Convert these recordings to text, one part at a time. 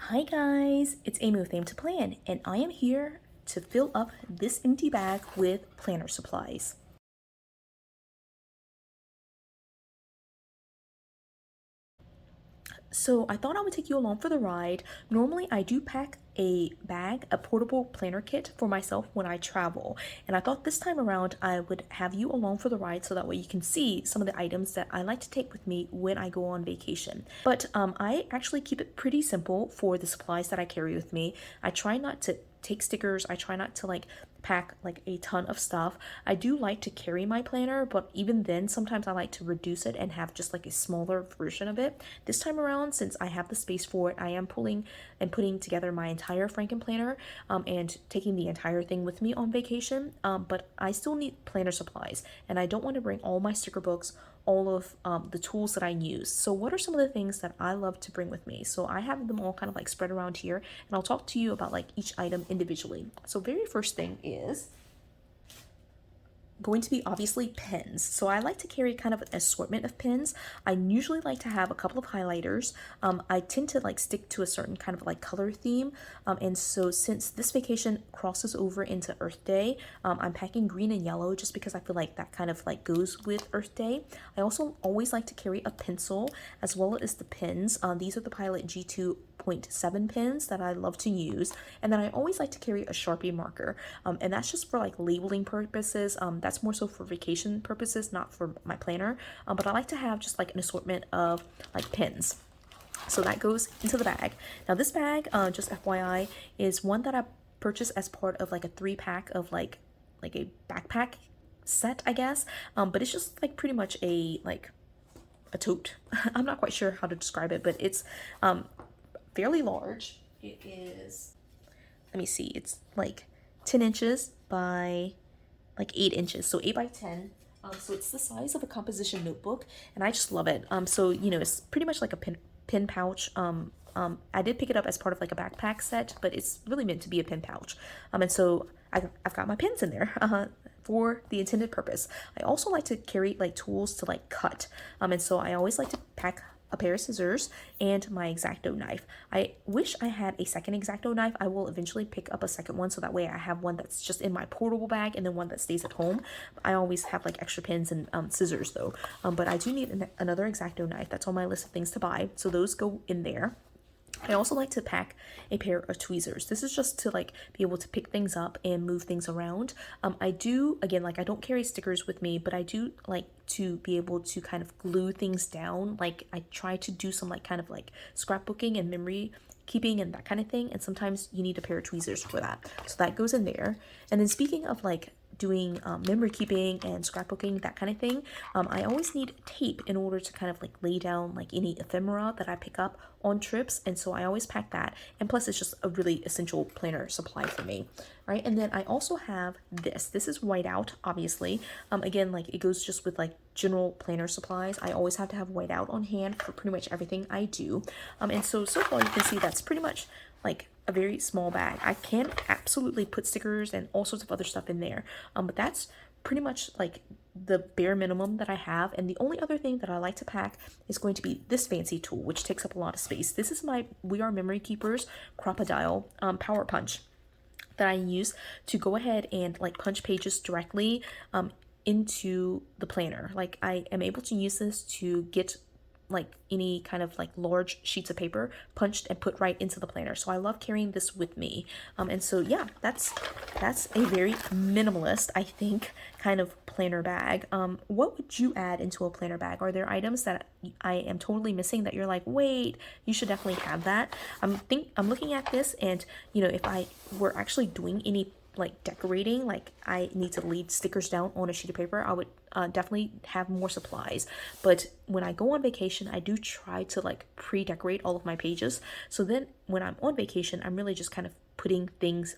Hi guys, it's Amy with Aim to Plan, and I am here to fill up this empty bag with planner supplies. So I thought I would take you along for the ride. Normally I do pack a portable planner kit for myself when I travel. And I thought this time around I would have you along for the ride so that way you can see some of the items that I like to take with me when I go on vacation. But I actually keep it pretty simple for the supplies that I carry with me. I try not to take stickers. I try not to pack like a ton of stuff. I do like to carry my planner, but even then sometimes I like to reduce it and have just like a smaller version of it. This time around, since I have the space for it, I am pulling and putting together my entire Franken planner and taking the entire thing with me on vacation. But I still need planner supplies, and I don't want to bring all my sticker books, all of the tools that I use. So what are some of the things that I love to bring with me? So I have them all kind of like spread around here, and I'll talk to you about like each item individually. So very first thing is going to be obviously pens. So I like to carry kind of an assortment of pens. I usually like to have a couple of highlighters. I tend to like stick to a certain kind of like color theme. And so since this vacation crosses over into Earth Day, I'm packing green and yellow just because I feel like that kind of like goes with Earth Day. I also always like to carry a pencil as well as the pens. These are the Pilot G2.7 pens that I love to use. And then I always like to carry a Sharpie marker. And that's just for like labeling purposes. That's more so for vacation purposes, not for my planner. But I like to have just like an assortment of like pens. So that goes into the bag. Now this bag, just FYI, is one that I purchased as part of like a 3-pack of like a backpack set, I guess. But it's just like pretty much a tote. I'm not quite sure how to describe it, but it's fairly large. It is, let me see, it's like 10 inches by like 8 inches, so 8 by 10. So it's the size of a composition notebook, and I just love it. So it's pretty much like a pin pouch. I did pick it up as part of like a backpack set, but it's really meant to be a pin pouch. And so I've got my pins in there for the intended purpose. I also like to carry like tools to like cut. And so I always like to pack a pair of scissors and my X-Acto knife. I wish I had a second X-Acto knife. I will eventually pick up a second one so that way I have one that's just in my portable bag and then one that stays at home. I always have like extra pins and scissors though. But I do need another X-Acto knife. That's on my list of things to buy. So those go in there. I also like to pack a pair of tweezers. This is just to like be able to pick things up and move things around. I do, again, like I don't carry stickers with me, but I do like to be able to kind of glue things down. Like I try to do some like kind of like scrapbooking and memory keeping and that kind of thing. And sometimes you need a pair of tweezers for that. So that goes in there. And then speaking of like doing memory keeping and scrapbooking, that kind of thing, I always need tape in order to kind of like lay down like any ephemera that I pick up on trips, and so I always pack that. And plus it's just a really essential planner supply for me, right? And then I also have this is whiteout, obviously. Again, like it goes just with like general planner supplies. I always have to have whiteout on hand for pretty much everything I do. And so far you can see that's pretty much like a very small bag. I can absolutely put stickers and all sorts of other stuff in there, but that's pretty much like the bare minimum that I have. And the only other thing that I like to pack is going to be this fancy tool, which takes up a lot of space. This is my We Are Memory Keepers Crocodile Power Punch that I use to go ahead and like punch pages directly into the planner. Like I am able to use this to get like any kind of like large sheets of paper punched and put right into the planner. So I love carrying this with me. And so yeah, that's a very minimalist, I think, kind of planner bag. What would you add into a planner bag? Are there items that I am totally missing that you're like, wait, you should definitely have that? I'm looking at this, and if I were actually doing any like decorating, like I need to leave stickers down on a sheet of paper, I would definitely have more supplies. But when I go on vacation, I do try to like pre-decorate all of my pages. So then when I'm on vacation, I'm really just kind of putting things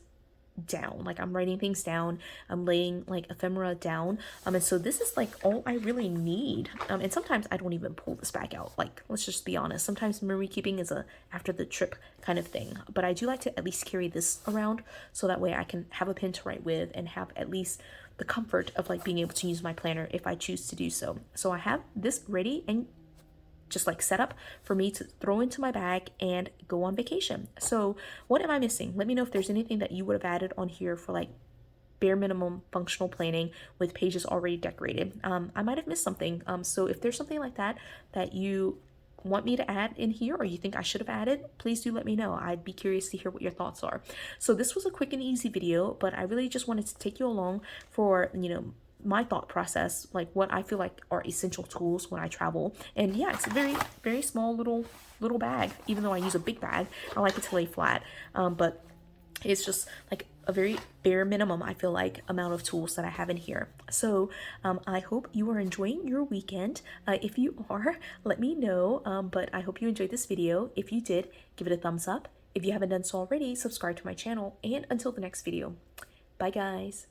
down. Like I'm writing things down, I'm laying like ephemera down. And so this is like all I really need. And sometimes I don't even pull this back out. Like, let's just be honest. Sometimes memory keeping is a after the trip kind of thing. But I do like to at least carry this around so that way I can have a pen to write with and have at least the comfort of like being able to use my planner if I choose to do so. So I have this ready and just like setup for me to throw into my bag and go on vacation. So what am I missing? Let me know if there's anything that you would have added on here for like bare minimum functional planning with pages already decorated. I might have missed something. So if there's something like that that you want me to add in here or you think I should have added, please do let me know. I'd be curious to hear what your thoughts are. So this was a quick and easy video, but I really just wanted to take you along for, my thought process, like what I feel like are essential tools when I travel. And yeah, it's a very, very small little bag. Even though I use a big bag, I like it to lay flat. But it's just like a very bare minimum, I feel like, amount of tools that I have in here. So I hope you are enjoying your weekend. If you are, let me know. But I hope you enjoyed this video. If you did, give it a thumbs up. If you haven't done so already, subscribe to my channel. And until the next video, bye guys.